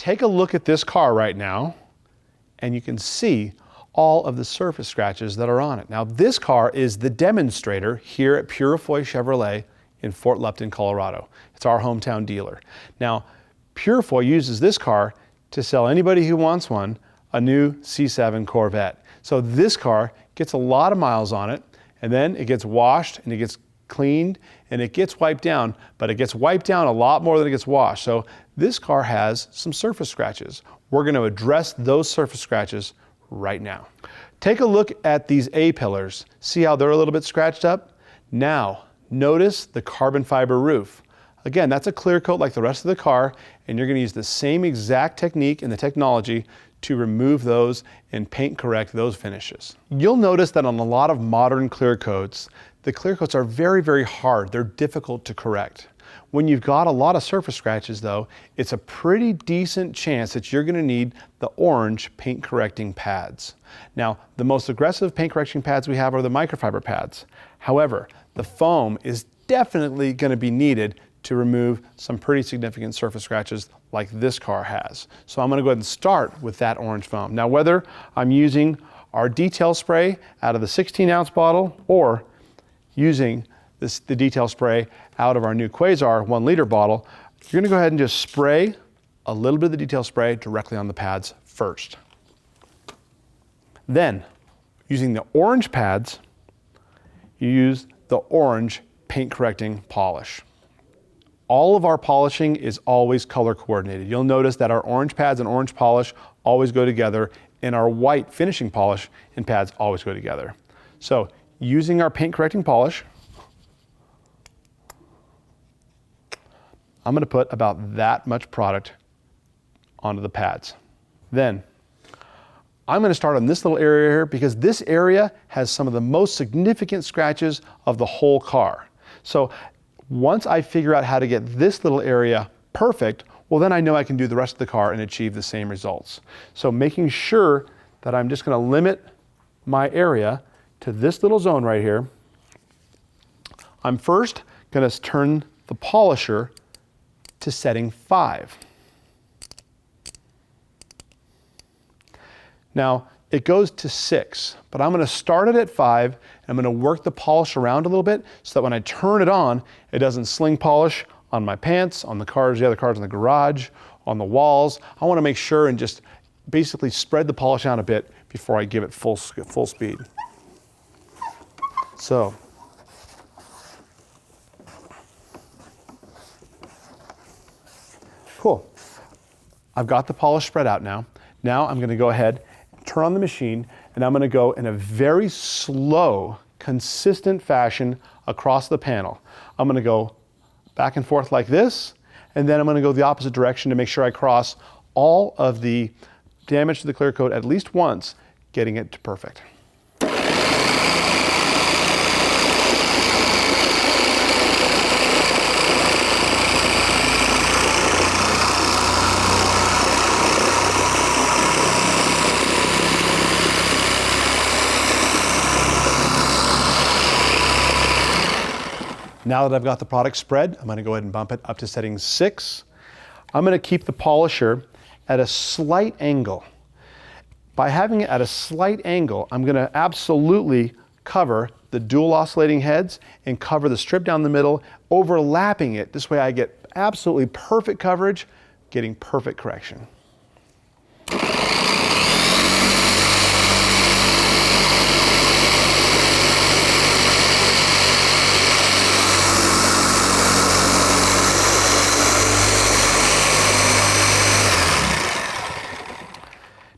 take a look at this car right now, and you can see all of the surface scratches that are on it. Now, this car is the demonstrator here at Purifoy Chevrolet in Fort Lupton, Colorado. It's our hometown dealer. Now, Purifoy uses this car to sell anybody who wants one a new C7 Corvette. So this car gets a lot of miles on it, and then it gets washed and it gets cleaned and it gets wiped down, but it gets wiped down a lot more than it gets washed. So this car has some surface scratches. We're going to address those surface scratches right now. Take a look at these A-pillars. See how they're a little bit scratched up? Now, notice the carbon fiber roof. Again, that's a clear coat like the rest of the car, and you're going to use the same exact technique and the technology to remove those and paint correct those finishes. You'll notice that on a lot of modern clear coats, the clear coats are very, very hard. They're difficult to correct. When you've got a lot of surface scratches though, it's a pretty decent chance that you're going to need the orange paint correcting pads. Now, the most aggressive paint correction pads we have are the microfiber pads. However, the foam is definitely going to be needed to remove some pretty significant surface scratches like this car has. So I'm going to go ahead and start with that orange foam. Now, whether I'm using our detail spray out of the 16-ounce bottle or using the detail spray out of our new Quasar 1-liter bottle, you're going to go ahead and just spray a little bit of the detail spray directly on the pads first. Then, using the orange pads, you use the orange paint correcting polish. All of our polishing is always color coordinated. You'll notice that our orange pads and orange polish always go together, and our white finishing polish and pads always go together. So using our paint correcting polish, I'm going to put about that much product onto the pads. Then I'm going to start on this little area here because this area has some of the most significant scratches of the whole car. So once I figure out how to get this little area perfect, well then I know I can do the rest of the car and achieve the same results. So making sure that I'm just going to limit my area to this little zone right here, I'm first going to turn the polisher to setting 5. Now, it goes to 6, but I'm going to start it at 5, and I'm going to work the polish around a little bit so that when I turn it on, it doesn't sling polish on my pants, on the cars, the other cars in the garage, on the walls. I want to make sure and just basically spread the polish out a bit before I give it full speed. So, cool. I've got the polish spread out now. Now I'm going to go ahead, turn on the machine, and I'm going to go in a very slow, consistent fashion across the panel. I'm going to go back and forth like this, and then I'm going to go the opposite direction to make sure I cross all of the damage to the clear coat at least once, getting it to perfect. Now that I've got the product spread, I'm going to go ahead and bump it up to setting 6. I'm going to keep the polisher at a slight angle. By having it at a slight angle, I'm going to absolutely cover the dual oscillating heads and cover the strip down the middle, overlapping it. This way I get absolutely perfect coverage, getting perfect correction.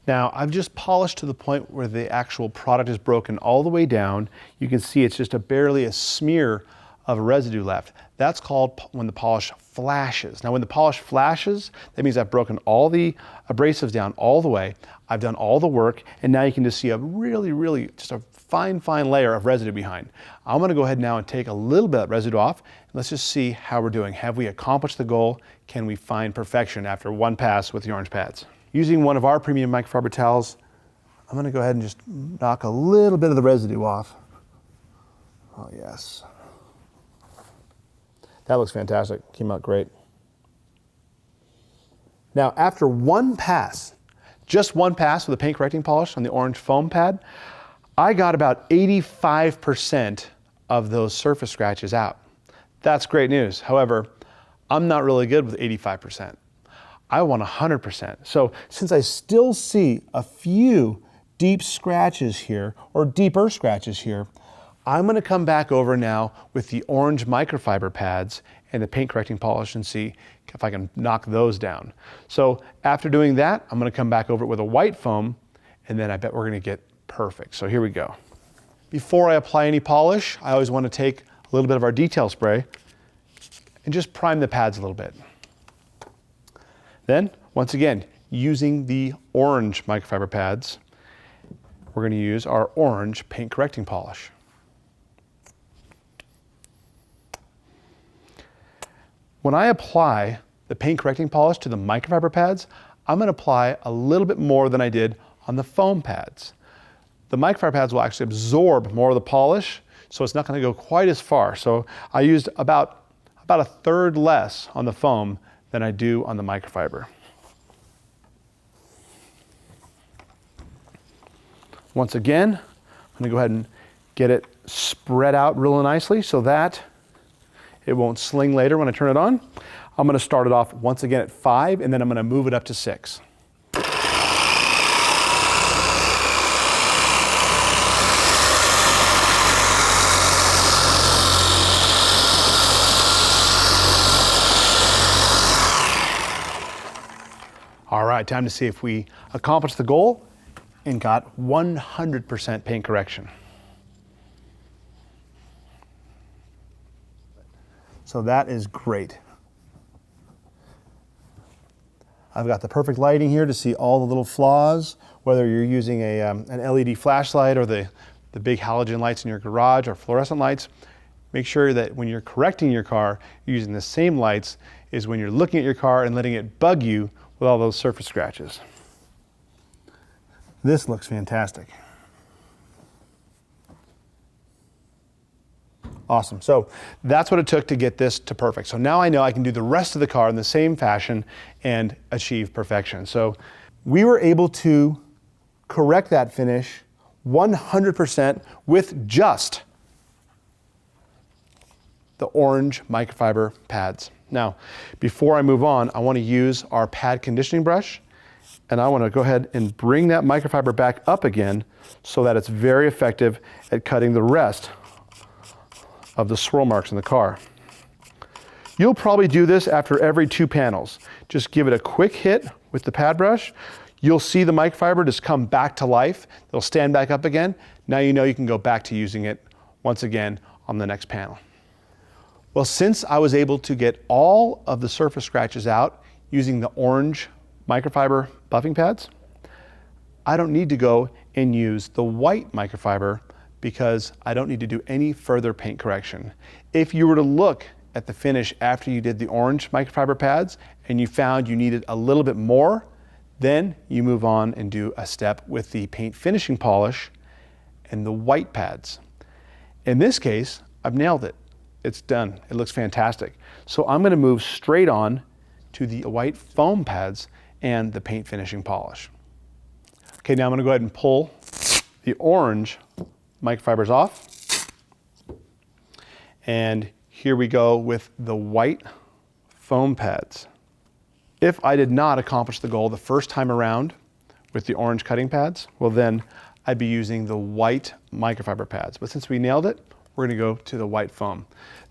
Now, I've just polished to the point where the actual product is broken all the way down. You can see it's just barely a smear of residue left. That's called when the polish flashes. Now, when the polish flashes, that means I've broken all the abrasives down all the way. I've done all the work, and now you can just see a really, just a fine layer of residue behind. I'm gonna go ahead now and take a little bit of residue off, and let's just see how we're doing. Have we accomplished the goal? Can we find perfection after one pass with the orange pads? Using one of our premium microfiber towels, I'm going to go ahead and just knock a little bit of the residue off. Oh yes. That looks fantastic. Came out great. Now, after one pass, just one pass with a paint correcting polish on the orange foam pad, I got about 85% of those surface scratches out. That's great news. However, I'm not really good with 85%. I want 100%. So since I still see a few deep scratches here, or deeper scratches here, I'm going to come back over now with the orange microfiber pads and the paint correcting polish and see if I can knock those down. So after doing that, I'm going to come back over it with a white foam, and then I bet we're going to get perfect. So here we go. Before I apply any polish, I always want to take a little bit of our detail spray and just prime the pads a little bit. Then, once again, using the orange microfiber pads, we're going to use our orange paint correcting polish. When I apply the paint correcting polish to the microfiber pads, I'm going to apply a little bit more than I did on the foam pads. The microfiber pads will actually absorb more of the polish, so it's not going to go quite as far. So I used about a third less on the foam than I do on the microfiber. Once again, I'm going to go ahead and get it spread out really nicely so that it won't sling later when I turn it on. I'm going to start it off once again at 5, and then I'm going to move it up to 6. All right, time to see if we accomplished the goal and got 100% paint correction. So that is great. I've got the perfect lighting here to see all the little flaws, whether you're using an LED flashlight or the big halogen lights in your garage or fluorescent lights. Make sure that when you're correcting your car, you're using the same lights as when you're looking at your car and letting it bug you with all those surface scratches. This looks fantastic. Awesome. So that's what it took to get this to perfect. So now I know I can do the rest of the car in the same fashion and achieve perfection. So we were able to correct that finish 100% with just the orange microfiber pads. Now, before I move on, I want to use our pad conditioning brush, and I want to go ahead and bring that microfiber back up again so that it's very effective at cutting the rest of the swirl marks in the car. You'll probably do this after every 2 panels. Just give it a quick hit with the pad brush. You'll see the microfiber just come back to life. They'll stand back up again. Now you know you can go back to using it once again on the next panel. Well, since I was able to get all of the surface scratches out using the orange microfiber buffing pads, I don't need to go and use the white microfiber because I don't need to do any further paint correction. If you were to look at the finish after you did the orange microfiber pads and you found you needed a little bit more, then you move on and do a step with the paint finishing polish and the white pads. In this case, I've nailed it. It's done. It looks fantastic. So I'm going to move straight on to the white foam pads and the paint finishing polish. Okay, now I'm going to go ahead and pull the orange microfibers off. And here we go with the white foam pads. If I did not accomplish the goal the first time around with the orange cutting pads, well then I'd be using the white microfiber pads. But since we nailed it, we're going to go to the white foam.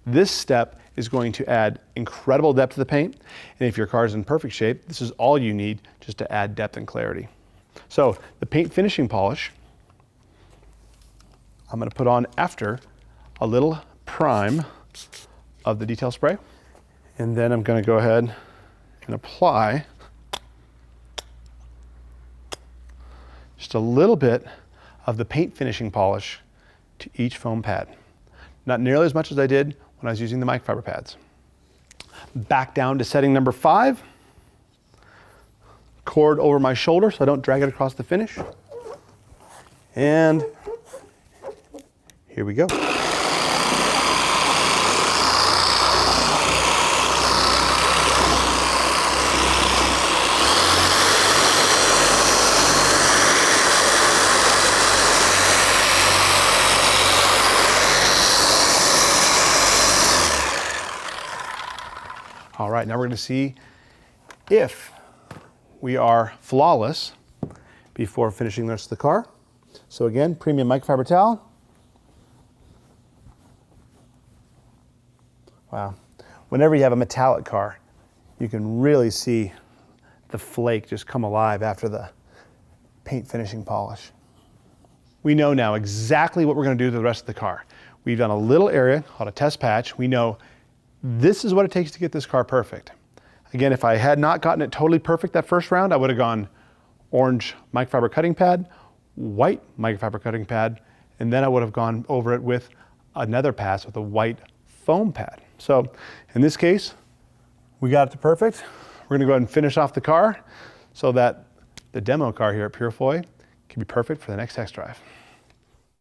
This step is going to add incredible depth to the paint. And if your car is in perfect shape, this is all you need just to add depth and clarity. So the paint finishing polish, I'm going to put on after a little prime of the detail spray. And then I'm going to go ahead and apply just a little bit of the paint finishing polish to each foam pad. Not nearly as much as I did when I was using the microfiber pads. Back down to setting number 5. Cord over my shoulder so I don't drag it across the finish. And here we go. right, now we're gonna see if we are flawless before finishing the rest of the car. So again, premium microfiber towel. Wow. Whenever you have a metallic car, you can really see the flake just come alive after the paint finishing polish. We know now exactly what we're going to do to the rest of the car. We've done a little area called a test patch. We know this is what it takes to get this car perfect. Again, if I had not gotten it totally perfect that first round, I would have gone orange microfiber cutting pad, white microfiber cutting pad, and then I would have gone over it with another pass with a white foam pad. So in this case, we got it to perfect. We're gonna go ahead and finish off the car so that the demo car here at Purifoy can be perfect for the next test drive.